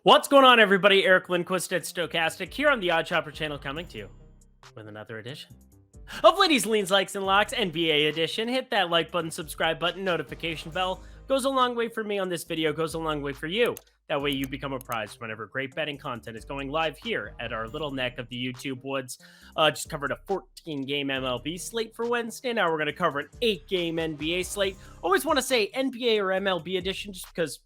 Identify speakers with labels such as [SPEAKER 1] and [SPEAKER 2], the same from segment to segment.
[SPEAKER 1] What's going on, everybody? Eric Lindquist at Stochastic here on the Odd Chopper channel, coming to you with another edition of Ladies, Leans, Likes, and Locks NBA edition. Hit that like button, subscribe button, notification bell. Goes a long way for me on this video, goes a long way for you. That way you become apprised whenever great betting content is going live here at our little neck of the YouTube woods. Just covered a 14-game MLB slate for Wednesday. Now we're going to cover an 8-game NBA slate. Always want to say NBA or MLB edition just because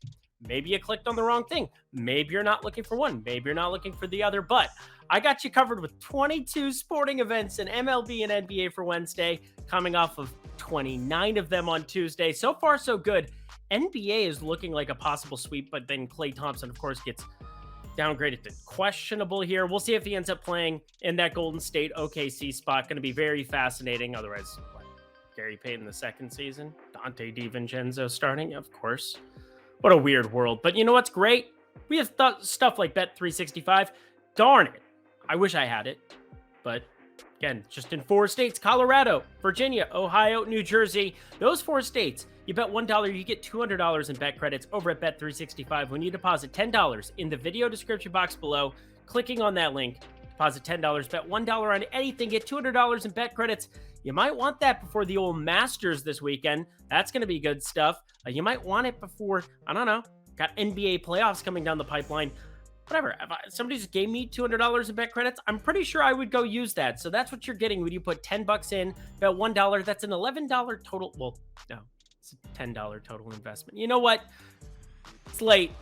[SPEAKER 1] maybe you clicked on the wrong thing. Maybe you're not looking for one. Maybe you're not looking for the other. But I got you covered with 22 sporting events in MLB and NBA for Wednesday, coming off of 29 of them on Tuesday. So far, so good. NBA is looking like a possible sweep, but then Klay Thompson, of course, gets downgraded to questionable here. We'll see if he ends up playing in that Golden State OKC spot. Going to be very fascinating. Otherwise, what, Gary Payton the second season? Dante DiVincenzo starting? Of course. What a weird world. But you know what's great? We have stuff like Bet365. Darn it. I wish I had it. But again, just in 4 states: Colorado, Virginia, Ohio, New Jersey. Those 4 states, you bet $1, you get $200 in bet credits over at Bet365 when you deposit $10 in the video description box below. Clicking on that link, deposit $10, bet $1 on anything, get $200 in bet credits. You might want that before the old Masters this weekend. That's going to be good stuff. You might want it before, I don't know, got NBA playoffs coming down the pipeline. Whatever. If somebody just gave me $200 in bet credits, I'm pretty sure I would go use that. So that's what you're getting when you put $10 in, bet $1. That's an $11 total. Well, no, it's a $10 total investment. You know what? It's late.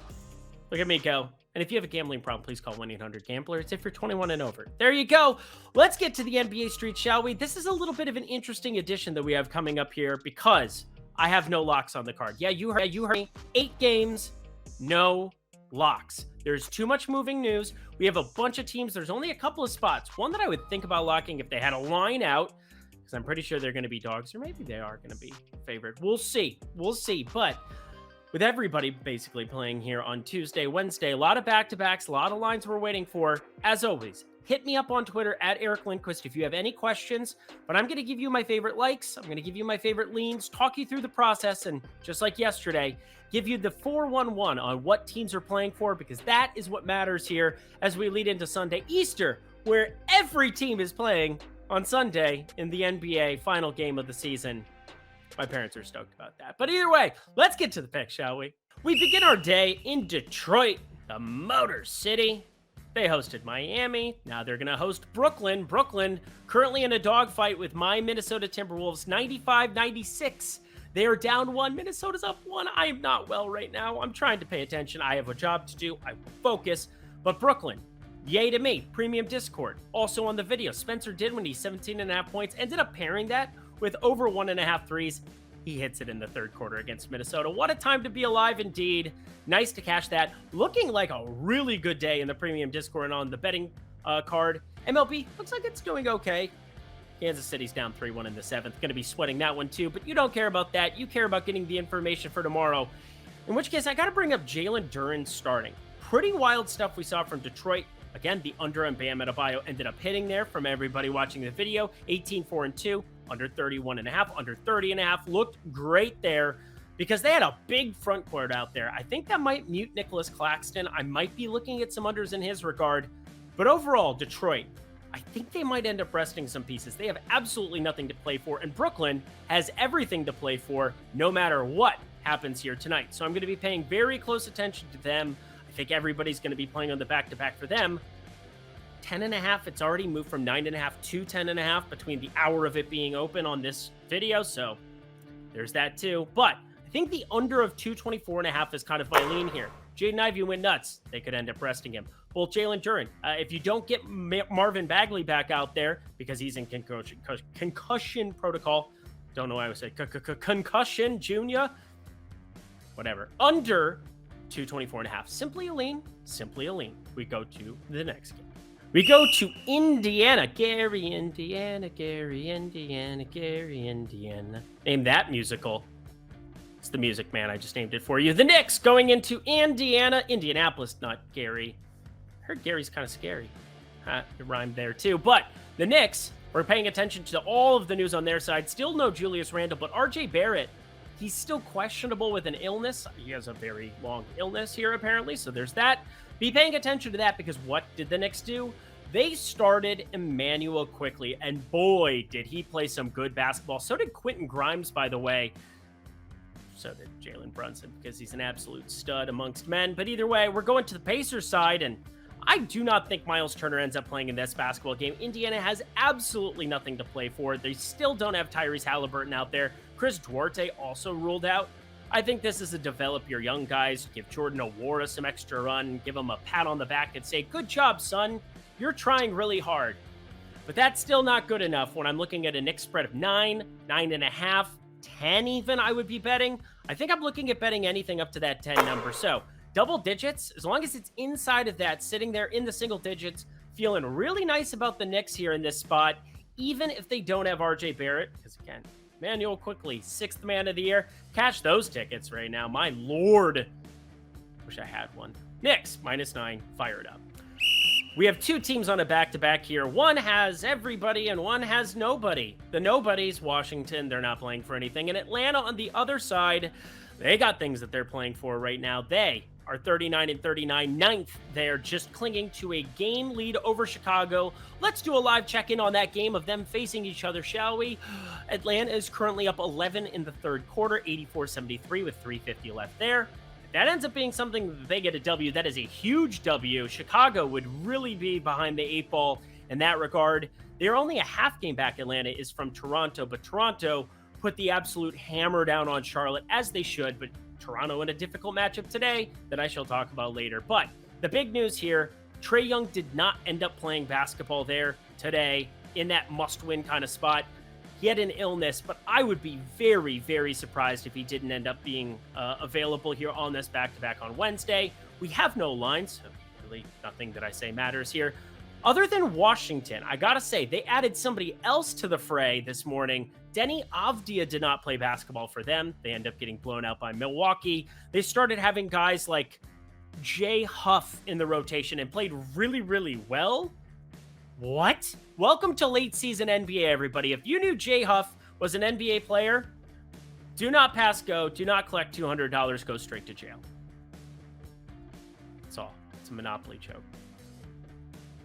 [SPEAKER 1] Look at me go. And if you have a gambling problem, please call 1-800-GAMBLER. It's if you're 21 and over. There you go. Let's get to the NBA street, shall we? This is a little bit of an interesting edition that we have coming up here because I have no locks on the card. Yeah, you heard me. 8 games, no locks. There's too much moving news. We have a bunch of teams. There's only a couple of spots. One that I would think about locking if they had a line out, because I'm pretty sure they're going to be dogs, or maybe they are going to be favored. We'll see. We'll see. But with everybody basically playing here on Tuesday, Wednesday, a lot of back-to-backs, a lot of lines we're waiting for. As always, hit me up on Twitter at Eric Lindquist if you have any questions. But I'm going to give you my favorite likes. I'm going to give you my favorite leans, talk you through the process, and just like yesterday, give you the 4-1-1 on what teams are playing for, because that is what matters here as we lead into Sunday Easter, where every team is playing on Sunday in the NBA final game of the season. My parents are stoked about that. But either way, let's get to the pick, shall we? We begin our day in Detroit, the Motor City. They hosted Miami. Now they're going to host Brooklyn. Brooklyn currently in a dogfight with my Minnesota Timberwolves, 95-96. They are down 1. Minnesota's up 1. I am not well right now. I'm trying to pay attention. I have a job to do. I will focus. But Brooklyn, yay to me. Premium Discord. Also on the video, Spencer Dinwiddie, 17.5 points. Ended up pairing that with over 1.5 threes. He hits it in the third quarter against Minnesota. What a time to be alive indeed. Nice to cash that. Looking like a really good day in the Premium Discord and on the betting card. MLB looks like it's doing okay. Kansas City's down 3-1 in the 7th. Going to be sweating that one too, but you don't care about that. You care about getting the information for tomorrow. In which case, I got to bring up Jalen Duren starting. Pretty wild stuff we saw from Detroit. Again, the under on Bam Adebayo ended up hitting there from everybody watching the video. 18-4-2, under 31.5, under 30.5. Looked great there because they had a big front court out there. I think that might mute Nicholas Claxton. I might be looking at some unders in his regard. But overall, Detroit, I think they might end up resting some pieces. They have absolutely nothing to play for, and Brooklyn has everything to play for no matter what happens here tonight. So I'm going to be paying very close attention to them. I think everybody's going to be playing on the back-to-back for them. 10.5, it's already moved from 9.5 to 10.5 between the hour of it being open on this video, so there's that too. But I think the under of 224.5 is kind of my lean here. Jaden Ivey went nuts. They could end up resting him. Both Jalen Duren. If you don't get Marvin Bagley back out there because he's in concussion protocol, don't know why I would say concussion, Junior, whatever. Under 224.5. Simply a lean. Simply a lean. We go to the next game. We go to Indiana. Gary, Indiana, Gary, Indiana, Gary, Indiana. Name that musical. It's the Music Man. I just named it for you. The Knicks going into Indiana. Indianapolis, not Gary. I heard Gary's kind of scary. It rhymed there too. But the Knicks, we're paying attention to all of the news on their side. Still no Julius Randle, but RJ Barrett, he's still questionable with an illness. He has a very long illness here, apparently. So there's that. Be paying attention to that, because what did the Knicks do? They started Emmanuel quickly, and boy, did he play some good basketball. So did Quentin Grimes, by the way. So did Jalen Brunson, because he's an absolute stud amongst men. But either way, we're going to the Pacers side, and I do not think Miles Turner ends up playing in this basketball game. Indiana has absolutely nothing to play for. They still don't have Tyrese Halliburton out there. Chris Duarte also ruled out. I think this is a develop your young guys, give Jordan Nwora some extra run, give him a pat on the back and say, good job, son. You're trying really hard. But that's still not good enough when I'm looking at a Knicks spread of 9, 9.5, 10 even, I would be betting. I think I'm looking at betting anything up to that 10 number. So double digits, as long as it's inside of that, sitting there in the single digits, feeling really nice about the Knicks here in this spot, even if they don't have RJ Barrett, because again, Manuel quickly, 6th man of the year. Cash those tickets right now. My Lord. Wish I had one. Knicks, -9, fired up. We have two teams on a back-to-back here. One has everybody and one has nobody. The nobodies, Washington, they're not playing for anything. And Atlanta on the other side, they got things that they're playing for right now. They are 39-39, 9th. They're just clinging to a game lead over Chicago. Let's do a live check-in on that game of them facing each other, shall we? Atlanta is currently up 11 in the third quarter, 84-73 with 3:50 left there. If that ends up being something that they get a W, that is a huge W. Chicago would really be behind the 8 ball in that regard. They're only a half game back. Atlanta is from Toronto, but Toronto put the absolute hammer down on Charlotte, as they should, but Toronto in a difficult matchup today that I shall talk about later. But the big news here, Trae Young did not end up playing basketball there today in that must-win kind of spot. He had an illness, but I would be very, very surprised if he didn't end up being available here on this back-to-back on Wednesday. We have no lines, so really nothing that I say matters here. Other than Washington, I gotta say, they added somebody else to the fray this morning. Denny Avdia did not play basketball for them. They end up getting blown out by Milwaukee. They started having guys like Jay Huff in the rotation and played really, really well. What? Welcome to late season NBA, everybody. If you knew Jay Huff was an NBA player, do not pass go. Do not collect $200. Go straight to jail. That's all. It's a Monopoly joke.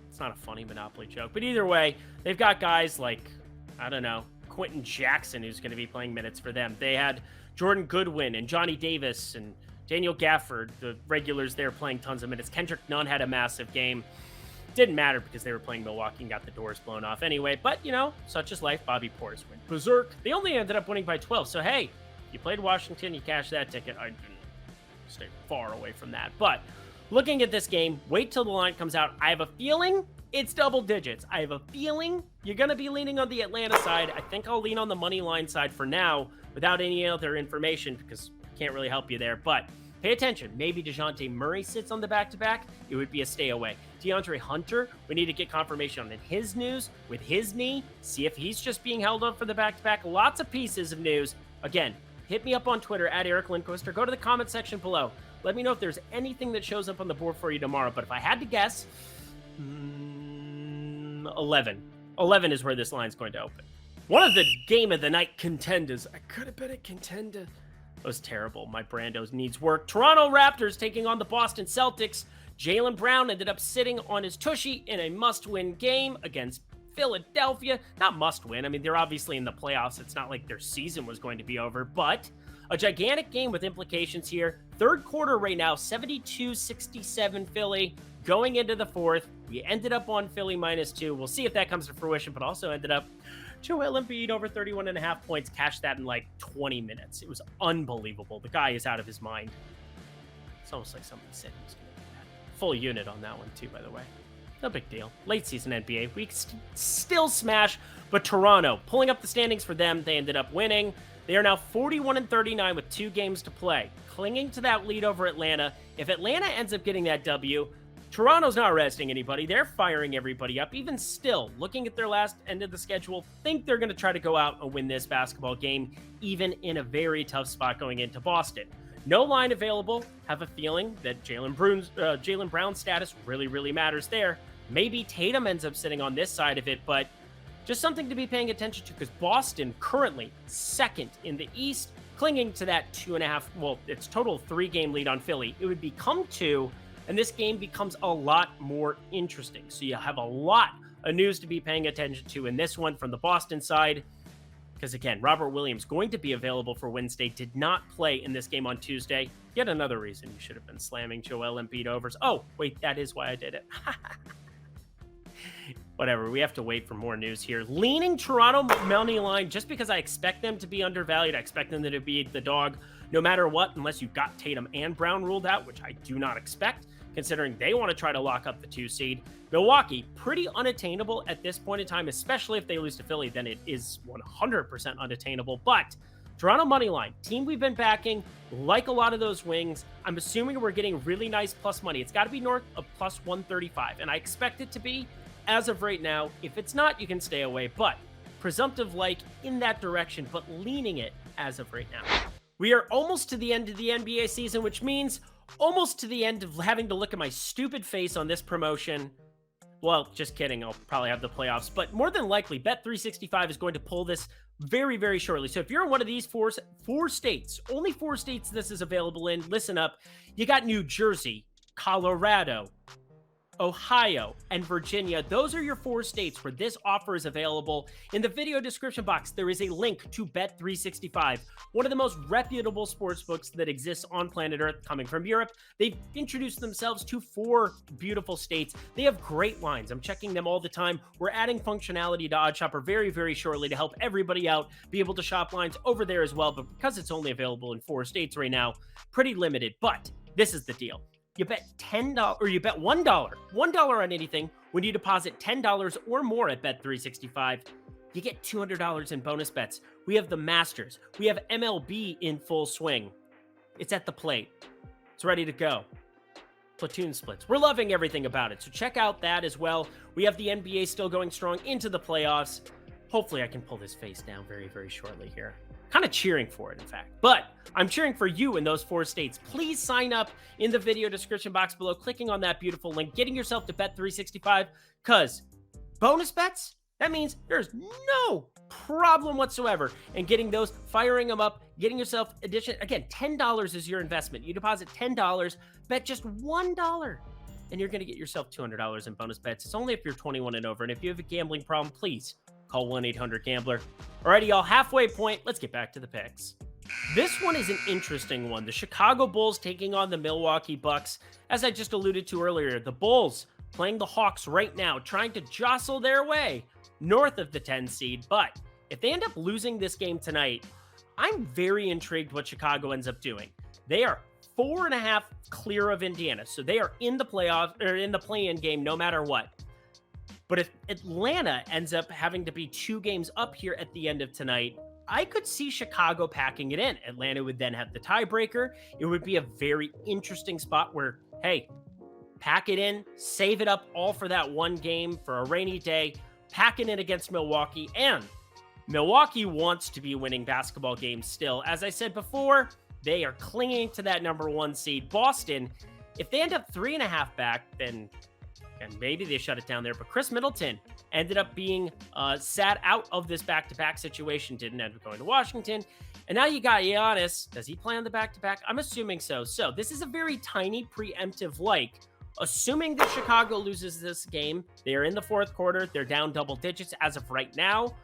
[SPEAKER 1] It's not a funny Monopoly joke. But either way, they've got guys like, I don't know, Quentin Jackson, who's going to be playing minutes for them. They had Jordan Goodwin and Johnny Davis and Daniel Gafford, the regulars there, playing tons of minutes. Kendrick Nunn had a massive game. Didn't matter because they were playing Milwaukee and got the doors blown off anyway. But, you know, such is life. Bobby Portis went berserk. They only ended up winning by 12. So, hey, you played Washington, you cashed that ticket. I didn't stay far away from that. But looking at this game, wait till the line comes out. I have a feeling it's double digits. I have a feeling you're going to be leaning on the Atlanta side. I think I'll lean on the money line side for now without any other information because I can't really help you there. But pay attention. Maybe DeJounte Murray sits on the back-to-back. It would be a stay away. DeAndre Hunter, we need to get confirmation on his news with his knee. See if he's just being held up for the back-to-back. Lots of pieces of news. Again, hit me up on Twitter at Eric Lindquist or go to the comment section below. Let me know if there's anything that shows up on the board for you tomorrow. But if I had to guess, 11. 11 is where this line's going to open. One of the game of the night contenders. I could have been a contender. That was terrible. My Brandos needs work. Toronto Raptors taking on the Boston Celtics. Jaylen Brown ended up sitting on his tushy in a must-win game against Philadelphia. Not must-win. I mean, they're obviously in the playoffs. It's not like their season was going to be over, but a gigantic game with implications here. Third quarter right now, 72-67 Philly. Going into the fourth, we ended up on Philly -2. We'll see if that comes to fruition, but also ended up Joel Embiid over 31.5 points. Cashed that in like 20 minutes. It was unbelievable. The guy is out of his mind. It's almost like somebody said he was going to do that. Full unit on that one too, by the way. No big deal. Late season NBA. We still smash, but Toronto pulling up the standings for them. They ended up winning. They are now 41-39 with 2 games to play. Clinging to that lead over Atlanta. If Atlanta ends up getting that W, Toronto's not resting anybody. They're firing everybody up. Even still, looking at their last end of the schedule, think they're going to try to go out and win this basketball game, even in a very tough spot going into Boston. No line available. Have a feeling that Jaylen Brown's status really, really matters there. Maybe Tatum ends up sitting on this side of it, but just something to be paying attention to because Boston currently second in the East, clinging to that 2.5, well, it's total 3-game lead on Philly. It would become 2 and this game becomes a lot more interesting. So you have a lot of news to be paying attention to in this one from the Boston side. Because again, Robert Williams going to be available for Wednesday, did not play in this game on Tuesday. Yet another reason you should have been slamming Joel Embiid overs. Oh, wait, that is why I did it. Whatever, we have to wait for more news here. Leaning Toronto money line just because I expect them to be undervalued. I expect them to be the dog no matter what, unless you've got Tatum and Brown ruled out, which I do not expect, considering they want to try to lock up the 2 seed. Milwaukee, pretty unattainable at this point in time, especially if they lose to Philly, then it is 100% unattainable. But Toronto money line, team we've been backing, like a lot of those wings. I'm assuming we're getting really nice plus money. It's got to be north of plus 135, and I expect it to be as of right now. If it's not, you can stay away, but presumptive like in that direction, but leaning it as of right now. We are almost to the end of the NBA season, which means almost to the end of having to look at my stupid face on this promotion. Well, just kidding. I'll probably have the playoffs, but more than likely, Bet365 is going to pull this very, very shortly. So if you're in one of these four states, only 4 states this is available in, listen up. You got New Jersey, Colorado, Ohio, and Virginia. Those are your 4 states where this offer is available. In the video description box, there is a link to Bet365, one of the most reputable sports books that exists on planet Earth, coming from Europe. They've introduced themselves to 4 beautiful states. They have great lines. I'm checking them all the time. We're adding functionality to OddsShopper very, very shortly to help everybody out be able to shop lines over there as well. But because it's only available in 4 states right now, pretty limited. But this is the deal. You bet $10 or you bet $1 on anything when you deposit $10 or more at Bet365. You get $200 in bonus bets. We have the Masters. We have MLB in full swing. It's at the plate. It's ready to go. Platoon splits. We're loving everything about it. So check out that as well. We have the NBA still going strong into the playoffs. Hopefully I can pull this face down very, very shortly here. Kind of cheering for it, in fact. But I'm cheering for you in those 4 states. Please sign up in the video description box below, clicking on that beautiful link, getting yourself to Bet365, because bonus bets, that means there's no problem whatsoever in getting those, firing them up, getting yourself addition. Again, $10 is your investment. You deposit $10, bet just $1, and you're going to get yourself $200 in bonus bets. It's only if you're 21 and over, and if you have a gambling problem, please call 1-800-GAMBLER. Alrighty, y'all, halfway point. Let's get back to the picks. This one is an interesting one. The Chicago Bulls taking on the Milwaukee Bucks. As I just alluded to earlier, the Bulls playing the Hawks right now, trying to jostle their way north of the 10 seed. But if they end up losing this game tonight, I'm very intrigued what Chicago ends up doing. They are 4.5 clear of Indiana, so they are in the playoffs or in the play-in game no matter what. But if Atlanta ends up having to be 2 games up here at the end of tonight, I could see Chicago packing it in. Atlanta would then have the tiebreaker. It would be a very interesting spot where, hey, pack it in, save it up all for that one game for a rainy day, pack it in against Milwaukee. And Milwaukee wants to be winning basketball games still. As I said before, they are clinging to that number 1 seed. Boston, if they end up 3.5 back, then and maybe they shut it down there. But Chris Middleton ended up being sat out of this back-to-back situation, didn't end up going to Washington. And now you got Giannis. Does he play on the back-to-back? I'm assuming so. So this is a very tiny preemptive like. Assuming that Chicago loses this game, they are in the 4th quarter. They're down double digits as of right now.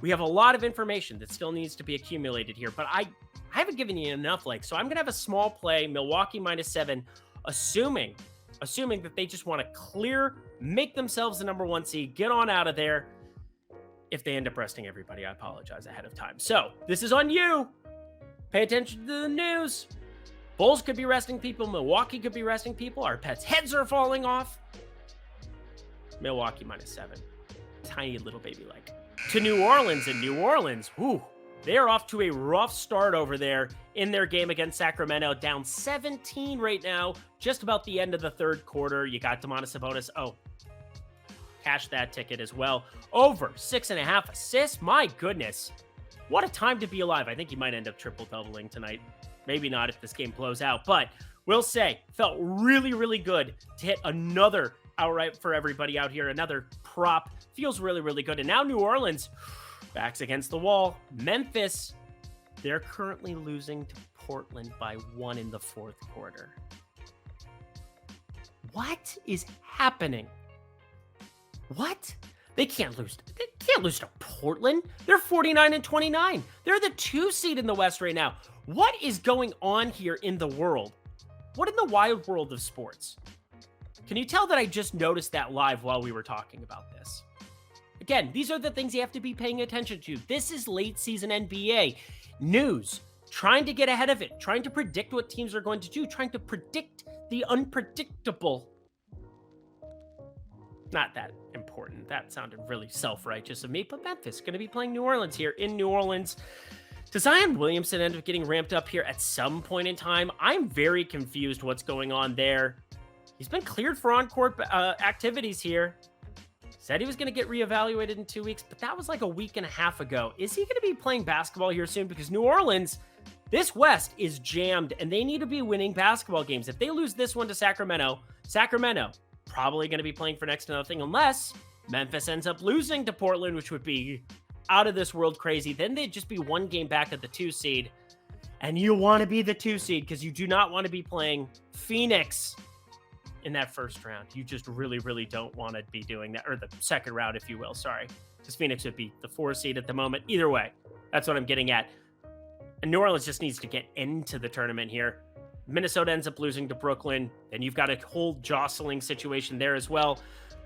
[SPEAKER 1] We have a lot of information that still needs to be accumulated here. But I haven't given you enough like. So I'm going to have a small play, Milwaukee -7, assuming that they just want to clear, make themselves the number 1 seed, get on out of there. If they end up resting everybody, I apologize ahead of time. So this is on you. Pay attention to the news. Bulls could be resting people. Milwaukee could be resting people. Our pets' heads are falling off. Milwaukee -7. Tiny little baby leg. To New Orleans, and New Orleans, whew, they are off to a rough start over there in their game against Sacramento, down 17 right now, just about the end of the 3rd quarter. You got Domantas Sabonis. Oh, cash that ticket as well. Over 6.5 assists. My goodness. What a time to be alive. I think he might end up triple-doubling tonight. Maybe not if this game blows out, but we'll say felt really, really good to hit another outright for everybody out here. Another prop. Feels really, really good. And now New Orleans, backs against the wall. Memphis, they're currently losing to Portland by 1 in the 4th quarter. What is happening? What? They can't lose. They can't lose to Portland. They're 49-29. They're the 2 seed in the West right now. What is going on here in the world? What in the wild world of sports? Can you tell that I just noticed that live while we were talking about this? Again, these are the things you have to be paying attention to. This is late season NBA news. Trying to get ahead of it. Trying to predict what teams are going to do. Trying to predict the unpredictable. Not that important. That sounded really self-righteous of me, but Memphis going to be playing New Orleans here in New Orleans. Does Zion Williamson end up getting ramped up here at some point in time? I'm very confused what's going on there. He's been cleared for on-court activities here. Said he was going to get reevaluated in 2 weeks, but that was like a week and a half ago. Is he going to be playing basketball here soon? Because New Orleans, this West is jammed, and they need to be winning basketball games. If they lose this one to Sacramento probably going to be playing for next to nothing unless Memphis ends up losing to Portland, which would be out of this world crazy. Then they'd just be 1 game back at the 2 seed. And you want to be the 2 seed because you do not want to be playing Phoenix in that first round. You just really, really don't want to be doing that, or the second round, if you will. Sorry, because Phoenix would be the 4 seed at the moment. Either way, that's what I'm getting at. And New Orleans just needs to get into the tournament here. Minnesota ends up losing to Brooklyn, and you've got a whole jostling situation there as well.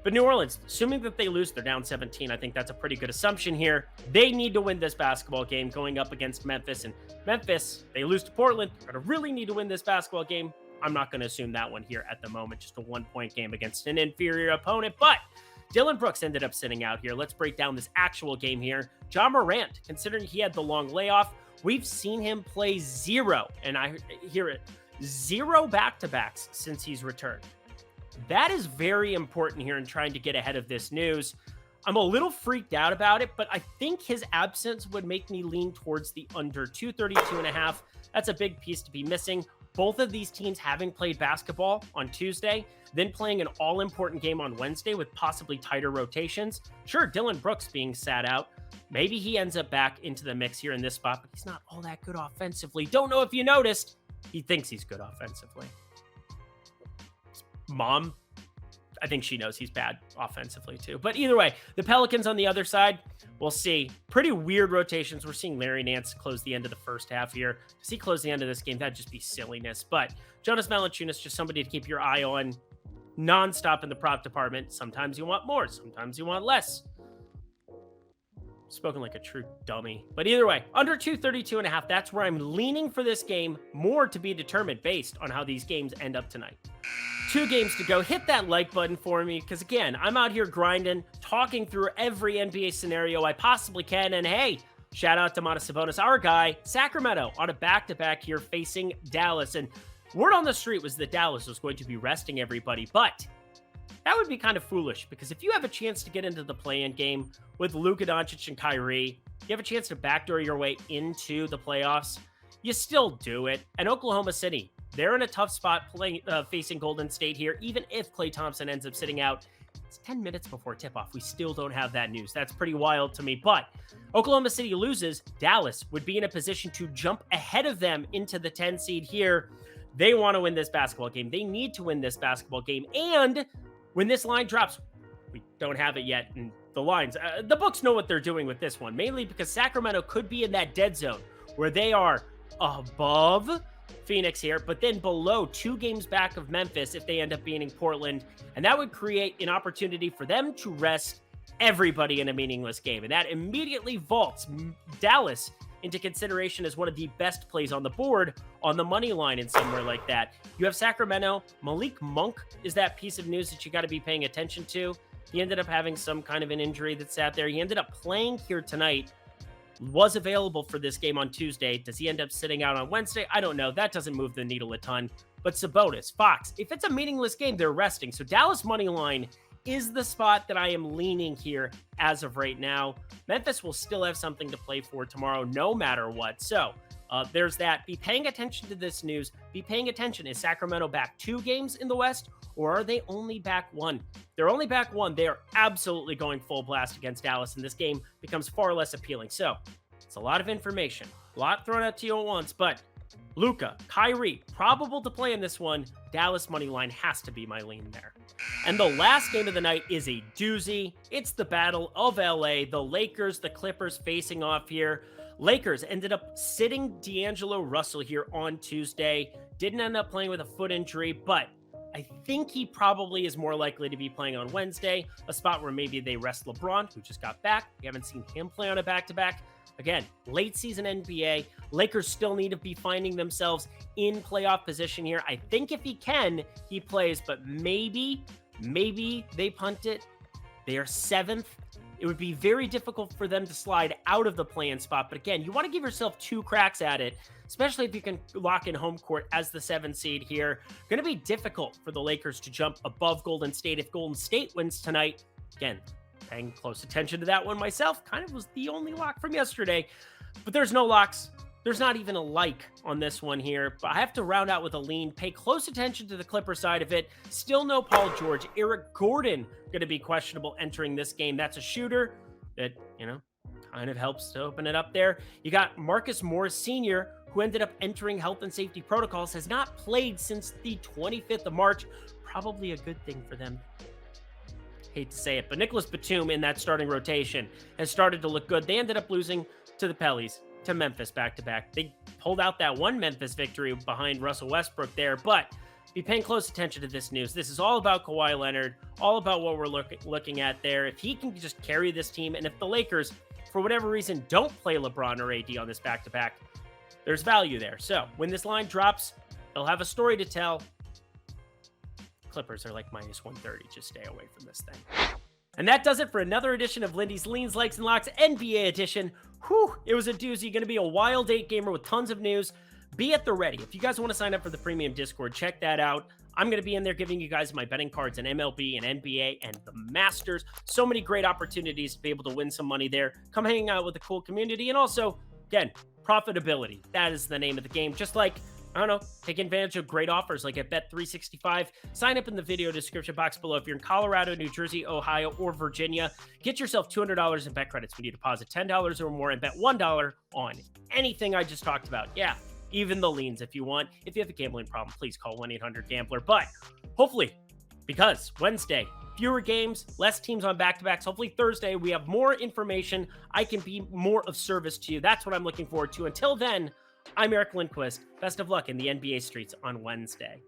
[SPEAKER 1] But New Orleans, assuming that they lose, they're down 17. I think that's a pretty good assumption here. They need to win this basketball game going up against Memphis. And Memphis, they lose to Portland. They're going to really need to win this basketball game. I'm not going to assume that one here at the moment. Just a 1-point game against an inferior opponent. But Dillon Brooks ended up sitting out here. Let's break down this actual game here. Ja Morant, considering he had the long layoff, we've seen him play 0. And I hear it. 0 back-to-backs since he's returned. That is very important here in trying to get ahead of this news. I'm a little freaked out about it, but I think his absence would make me lean towards the under 232.5. That's a big piece to be missing. Both of these teams having played basketball on Tuesday, then playing an all-important game on Wednesday with possibly tighter rotations. Sure, Dillon Brooks being sat out. Maybe he ends up back into the mix here in this spot, but he's not all that good offensively. Don't know if you noticed. He thinks he's good offensively. His mom, I think she knows he's bad offensively too. But either way, the Pelicans on the other side, we'll see. Pretty weird rotations. We're seeing Larry Nance close the end of the first half here. Does he close the end of this game? That'd just be silliness. But Jonas Valanciunas, just somebody to keep your eye on nonstop in the prop department. Sometimes you want more. Sometimes you want less. Spoken like a true dummy. But either way, under 232.5, that's where I'm leaning for this game. More to be determined based on how these games end up tonight. 2 games to go. Hit that like button for me, because again, I'm out here grinding, talking through every NBA scenario I possibly can. And hey, shout out to Domantas Sabonis, our guy. Sacramento on a back-to-back here facing Dallas. And word on the street was that Dallas was going to be resting everybody, but that would be kind of foolish, because if you have a chance to get into the play-in game with Luka Doncic and Kyrie, you have a chance to backdoor your way into the playoffs, you still do it. And Oklahoma City, they're in a tough spot facing Golden State here, even if Klay Thompson ends up sitting out. It's 10 minutes before tip-off. We still don't have that news. That's pretty wild to me. But Oklahoma City loses. Dallas would be in a position to jump ahead of them into the 10 seed here. They want to win this basketball game. They need to win this basketball game. And when this line drops, we don't have it yet in the lines. The books know what they're doing with this one, mainly because Sacramento could be in that dead zone where they are above Phoenix here, but then below 2 games back of Memphis if they end up beating Portland. And that would create an opportunity for them to rest everybody in a meaningless game. And that immediately vaults Dallas into consideration as one of the best plays on the board on the money line in somewhere like that. You have Sacramento. Malik Monk is that piece of news that you got to be paying attention to. He ended up having some kind of an injury that sat there. He ended up playing here tonight, was available for this game on Tuesday. Does he end up sitting out on Wednesday? I don't know. That doesn't move the needle a ton. But Sabonis, Fox, if it's a meaningless game, they're resting. So Dallas money line is the spot that I am leaning here as of right now. Memphis will still have something to play for tomorrow, no matter what. So there's that. Be paying attention to this news. Be paying attention. Is Sacramento back 2 games in the West, or are they only back 1? They're only back 1. They are absolutely going full blast against Dallas, and this game becomes far less appealing. So it's a lot of information, a lot thrown out to you at once, but Luka, Kyrie, probable to play in this one. Dallas money line has to be my lean there. And the last game of the night is a doozy. It's the Battle of LA. The Lakers, the Clippers facing off here. Lakers ended up sitting D'Angelo Russell here on Tuesday. Didn't end up playing with a foot injury, but I think he probably is more likely to be playing on Wednesday, a spot where maybe they rest LeBron, who just got back. We haven't seen him play on a back-to-back. Again, late season NBA. Lakers still need to be finding themselves in playoff position here. I think if he can, he plays, but maybe they punt it. They are 7th. It would be very difficult for them to slide out of the play-in spot. But again, you want to give yourself 2 cracks at it, especially if you can lock in home court as the 7th seed here. Going to be difficult for the Lakers to jump above Golden State if Golden State wins tonight. Again, paying close attention to that one myself. Kind of was the only lock from yesterday. But there's no locks. There's not even a like on this one here, but I have to round out with a lean. Pay close attention to the Clipper side of it. Still no Paul George. Eric Gordon going to be questionable entering this game. That's a shooter that, kind of helps to open it up there. You got Marcus Morris Sr., who ended up entering health and safety protocols, has not played since the 25th of March. Probably a good thing for them. Hate to say it, but Nicholas Batum in that starting rotation has started to look good. They ended up losing to the Pelicans, to Memphis back-to-back. They pulled out that one Memphis victory behind Russell Westbrook there, but be paying close attention to this news. This is all about Kawhi Leonard, all about what we're looking at there. If he can just carry this team, and if the Lakers, for whatever reason, don't play LeBron or AD on this back-to-back, there's value there. So when this line drops, they'll have a story to tell. Clippers are like minus 130. Just stay away from this thing. And that does it for another edition of Lindy's Leans, Likes, and Locks NBA edition. Whew, it was a doozy. Going to be a wild 8-gamer with tons of news. Be at the ready. If you guys want to sign up for the premium Discord, check that out. I'm going to be in there giving you guys my betting cards in MLB and NBA and the Masters. So many great opportunities to be able to win some money there. Come hang out with a cool community. And also, again, profitability. That is the name of the game. Just like, take advantage of great offers like at Bet365. Sign up in the video description box below if you're in Colorado, New Jersey, Ohio, or Virginia. Get yourself $200 in bet credits when you deposit $10 or more and bet $1 on anything I just talked about. Yeah, even the leans if you want. If you have a gambling problem, please call 1-800-GAMBLER. But hopefully, because Wednesday, fewer games, less teams on back-to-backs. Hopefully Thursday, we have more information. I can be more of service to you. That's what I'm looking forward to. Until then, I'm Eric Lindquist. Best of luck in the NBA streets on Wednesday.